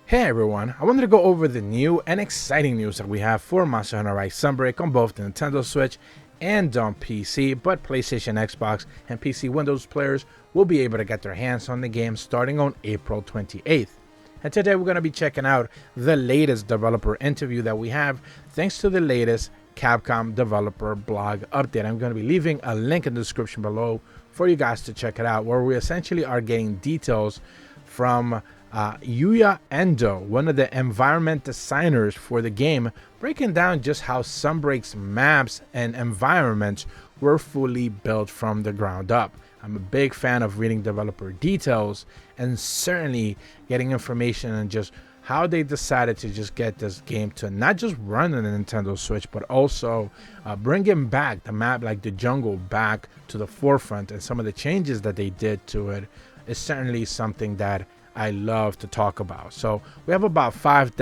Hey everyone, I wanted to go over the new and exciting news that we have for Monster Hunter Rise Sunbreak on both the Nintendo Switch and on PC, but PlayStation, Xbox, and PC Windows players will be able to get their hands on the game starting on April 28th. And today we're going to be checking out the latest developer interview that we have thanks to the latest Capcom developer blog update. I'm going to be leaving a link in the description below for you guys to check it out, where we essentially are getting details from Yuya Endo, one of the environment designers for the game, breaking down just how Sunbreak's maps and environments were fully built from the ground up. I'm a big fan of reading developer details and certainly getting information on just how they decided to just get this game to not just run on the Nintendo Switch, but also bringing back the map like the jungle back to the forefront, and some of the changes that they did to it is certainly something that I love to talk about. So we have about 5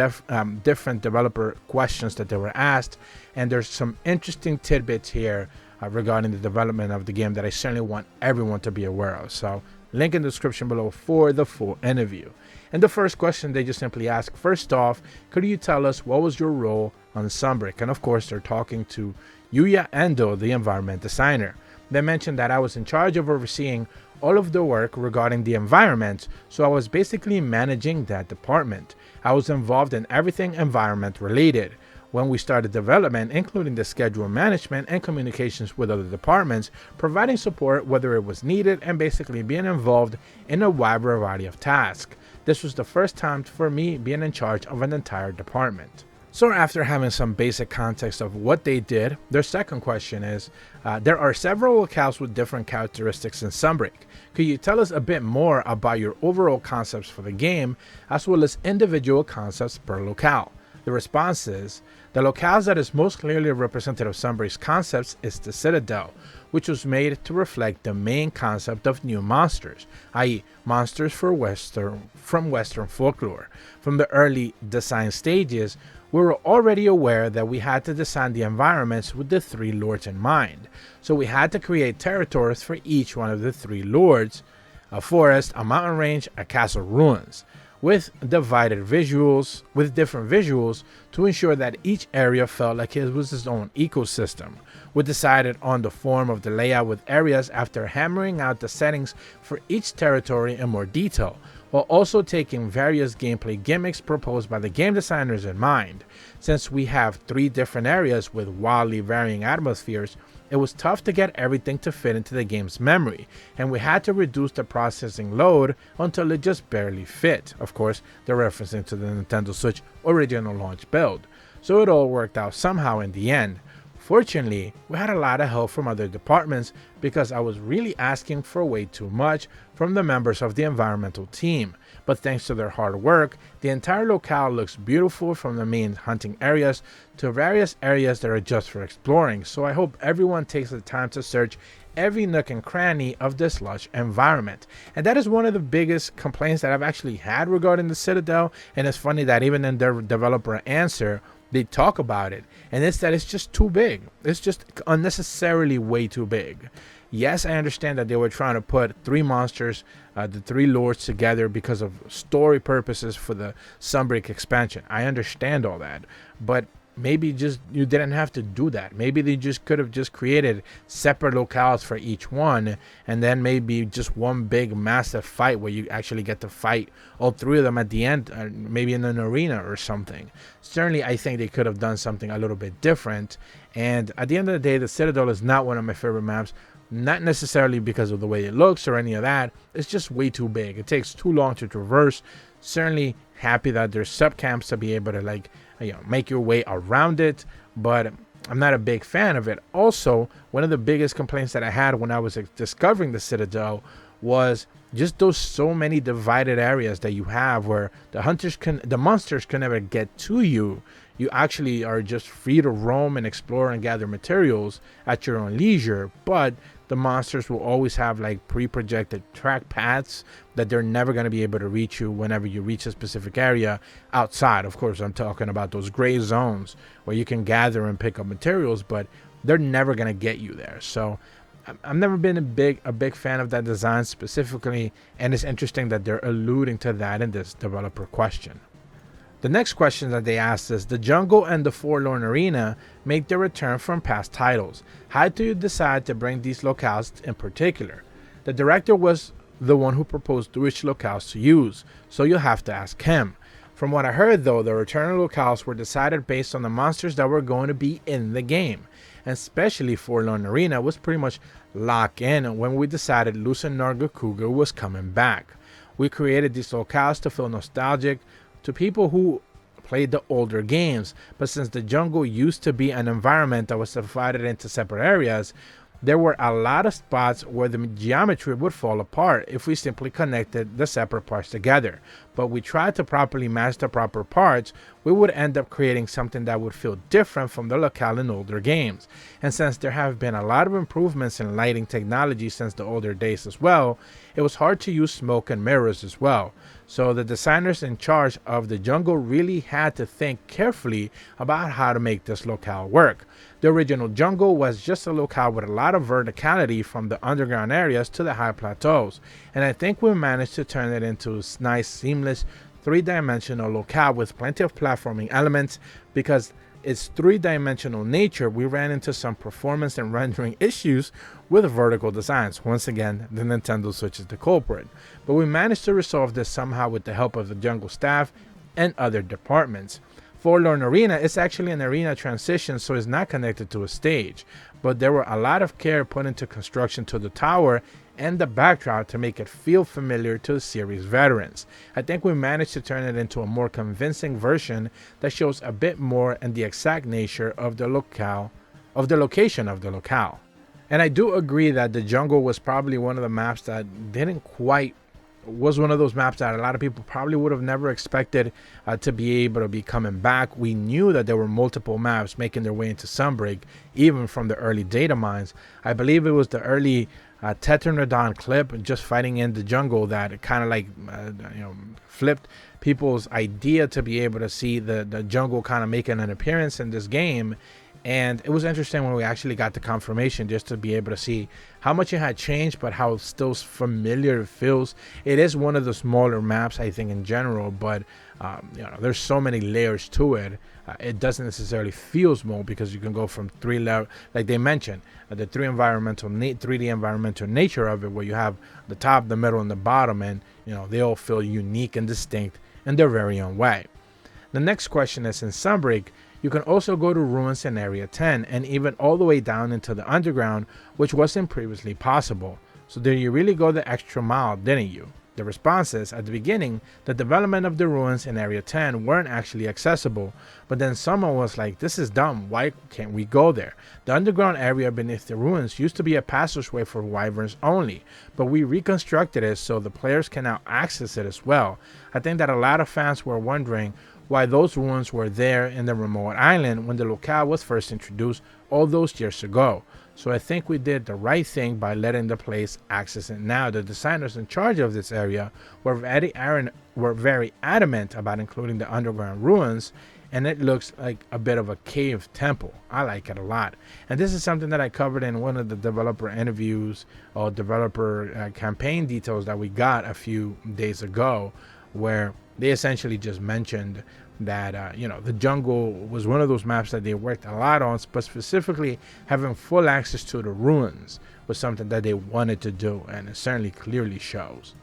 different developer questions that they were asked, and there's some interesting tidbits here regarding the development of the game that I certainly want everyone to be aware of. So link in the description below for the full interview. And the first question, they just simply ask, first off, could you tell us what was your role on Sunbreak? And of course they're talking to Yuya Endo, the environment designer. They mentioned that I was in charge of overseeing all of the work regarding the environment, so I was basically managing that department. I was involved in everything environment related. When we started development, including the schedule management and communications with other departments, providing support whether it was needed, and basically being involved in a wide variety of tasks. This was the first time for me being in charge of an entire department. So after having some basic context of what they did, their second question is, there are several locales with different characteristics in Sunbreak. Could you tell us a bit more about your overall concepts for the game, as well as individual concepts per locale? The response is, the locale that is most clearly representative of Sunbreak's concepts is the Citadel, which was made to reflect the main concept of new monsters, i.e. monsters from Western folklore. From the early design stages, we were already aware that we had to design the environments with the 3 lords in mind. So we had to create territories for each one of the 3 lords: a forest, a mountain range, a castle ruins, with different visuals to ensure that each area felt like it was its own ecosystem. We decided on the form of the layout with areas after hammering out the settings for each territory in more detail, while also taking various gameplay gimmicks proposed by the game designers in mind. Since we have 3 different areas with wildly varying atmospheres, it was tough to get everything to fit into the game's memory, and we had to reduce the processing load until it just barely fit. Of course, they're referencing to the Nintendo Switch original launch build. So it all worked out somehow in the end. Fortunately, we had a lot of help from other departments, because I was really asking for way too much from the members of the environmental team. But thanks to their hard work, the entire locale looks beautiful, from the main hunting areas to various areas that are just for exploring. So I hope everyone takes the time to search every nook and cranny of this lush environment. And that is one of the biggest complaints that I've actually had regarding the Citadel, and it's funny that even in their developer answer, they talk about it, and it's that it's just too big. It's just unnecessarily way too big. Yes, I understand that they were trying to put 3 monsters, the 3 lords together because of story purposes for the Sunbreak expansion. I understand all that, but maybe just you didn't have to do that. Maybe they just could have just created separate locales for each one, and then maybe just one big massive fight where you actually get to fight all 3 of them at the end, maybe in an arena or something. Certainly I think they could have done something a little bit different. And at the end of the day, the Citadel is not one of my favorite maps, not necessarily because of the way it looks or any of that. It's just way too big. It takes too long to traverse. Certainly happy that there's sub camps to be able to make your way around it, but I'm not a big fan of it. Also, one of the biggest complaints that I had when I was discovering the Citadel was just those so many divided areas that you have, where the monsters can never get to you. You actually are just free to roam and explore and gather materials at your own leisure, but the monsters will always have like pre-projected track paths that they're never going to be able to reach you whenever you reach a specific area outside. Of course, I'm talking about those gray zones where you can gather and pick up materials, but they're never going to get you there. So I've never been a big fan of that design specifically, and it's interesting that they're alluding to that in this developer question. The next question that they asked is, the jungle and the forlorn arena make their return from past titles. How do you decide to bring these locales in particular? The director was the one who proposed which locales to use, so you'll have to ask him. From what I heard though, the return locales were decided based on the monsters that were going to be in the game. And especially Forlorn Arena was pretty much locked in when we decided Lucent Nargacuga was coming back. We created these locales to feel nostalgic to people who played the older games, but since the jungle used to be an environment that was divided into separate areas, there were a lot of spots where the geometry would fall apart if we simply connected the separate parts together. But we tried to properly match the proper parts, we would end up creating something that would feel different from the locale in older games. And since there have been a lot of improvements in lighting technology since the older days as well, it was hard to use smoke and mirrors as well. So the designers in charge of the jungle really had to think carefully about how to make this locale work. The original jungle was just a locale with a lot of verticality from the underground areas to the high plateaus, and I think we managed to turn it into a nice, seamless, three-dimensional locale with plenty of platforming elements. Because its three-dimensional nature, we ran into some performance and rendering issues with vertical designs. Once again, the Nintendo Switch is the culprit, but we managed to resolve this somehow with the help of the jungle staff and other departments. Forlorn Arena is actually an arena transition, so it's not connected to a stage, but there were a lot of care put into construction to the tower and the backdrop to make it feel familiar to the series veterans. I think we managed to turn it into a more convincing version that shows a bit more and the exact nature of the locale, of the location of the locale. And I do agree that the jungle was probably one of the maps that was one of those maps that a lot of people probably would have never expected to be able to be coming back. We knew that there were multiple maps making their way into Sunbreak, even from the early data mines. I believe it was the early Tetranodon clip, just fighting in the jungle, that kind of like flipped people's idea to be able to see the jungle kind of making an appearance in this game. And it was interesting when we actually got the confirmation, just to be able to see how much it had changed, but how still familiar it feels. It is one of the smaller maps, I think, in general, but there's so many layers to it. It doesn't necessarily feel small because you can go from three levels, like they mentioned, the 3D environmental nature of it, where you have the top, the middle, and the bottom, and they all feel unique and distinct in their very own way. The next question is, in Sunbreak, you can also go to ruins in Area 10 and even all the way down into the underground, which wasn't previously possible. So did you really go the extra mile, didn't you? The response is, at the beginning, the development of the ruins in Area 10 weren't actually accessible, but then someone was like, this is dumb, why can't we go there? The underground area beneath the ruins used to be a passageway for wyverns only, but we reconstructed it so the players can now access it as well. I think that a lot of fans were wondering why those ruins were there in the remote island when the locale was first introduced all those years ago. So I think we did the right thing by letting the place access it now. The designers in charge of this area were very adamant about including the underground ruins, and it looks like a bit of a cave temple. I like it a lot. And this is something that I covered in one of the developer interviews or developer campaign details that we got a few days ago, where they essentially just mentioned that the jungle was one of those maps that they worked a lot on, but specifically having full access to the ruins was something that they wanted to do, and it certainly clearly shows.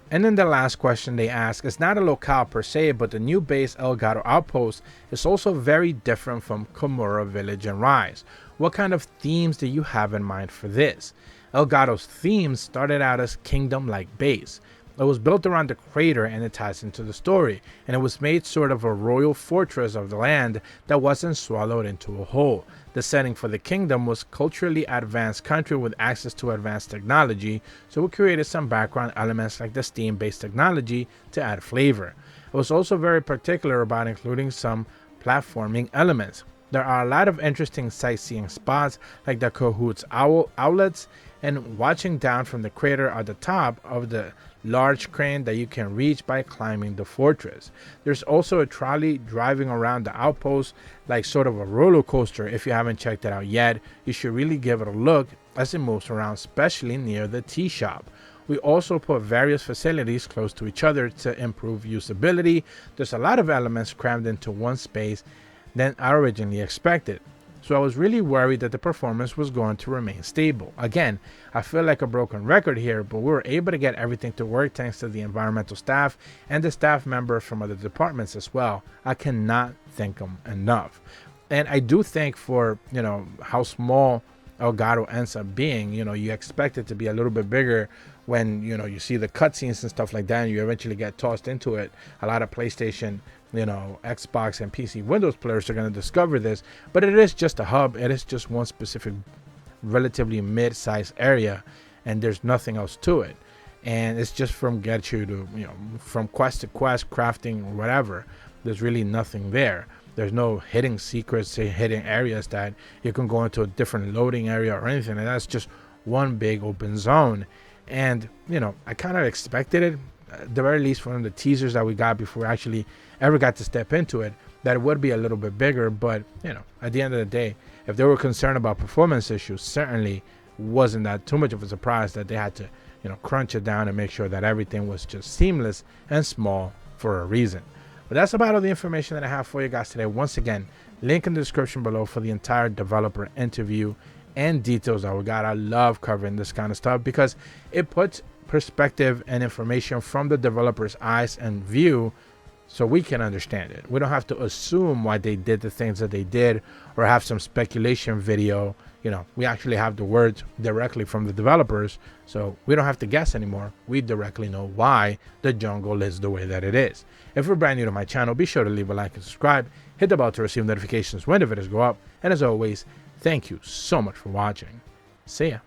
And then the last question they ask is not a locale per se, but the new base El Gato Outpost is also very different from Komura Village and Rise. What kind of themes do you have in mind for this? El Gato's themes started out as kingdom-like base. It was built around the crater and it ties into the story, and it was made sort of a royal fortress of the land that wasn't swallowed into a whole. The setting for the kingdom was culturally advanced country with access to advanced technology, so we created some background elements like the steam-based technology to add flavor. It was also very particular about including some platforming elements. There are a lot of interesting sightseeing spots like the Cahoots outlets, and watching down from the crater at the top of the large crane that you can reach by climbing the fortress. There's also a trolley driving around the outpost like sort of a roller coaster. If you haven't checked it out yet, you should really give it a look as it moves around, especially near the tea shop. We also put various facilities close to each other to improve usability. There's a lot of elements crammed into one space than I originally expected. So I was really worried that the performance was going to remain stable. Again, I feel like a broken record here, but we were able to get everything to work thanks to the environmental staff and the staff members from other departments as well. I cannot thank them enough. And I do think for, how small Elgato ends up being, you expect it to be a little bit bigger when, you see the cutscenes and stuff like that, and you eventually get tossed into it. A lot of PlayStation, Xbox and PC Windows players are going to discover this, but it is just a hub. It is just one specific relatively mid-sized area, and there's nothing else to it. And it's just from get you to, from quest to quest, crafting, whatever. There's really nothing there. There's no hidden secrets, hidden areas that you can go into a different loading area or anything. And that's just one big open zone. And, I kind of expected it, at the very least from the teasers that we got before we actually ever got to step into it, that it would be a little bit bigger. But, at the end of the day, if they were concerned about performance issues, certainly wasn't that too much of a surprise that they had to, crunch it down and make sure that everything was just seamless and small for a reason. But that's about all the information that I have for you guys today. Once again, link in the description below for the entire developer interview and details that we got. I love covering this kind of stuff because it puts perspective and information from the developer's eyes and view so we can understand it. We don't have to assume why they did the things that they did or have some speculation video. We actually have the words directly from the developers, so we don't have to guess anymore. We directly know why the jungle is the way that it is. If you're brand new to my channel, be sure to leave a like and subscribe. Hit the bell to receive notifications when the videos go up. And as always, thank you so much for watching. See ya.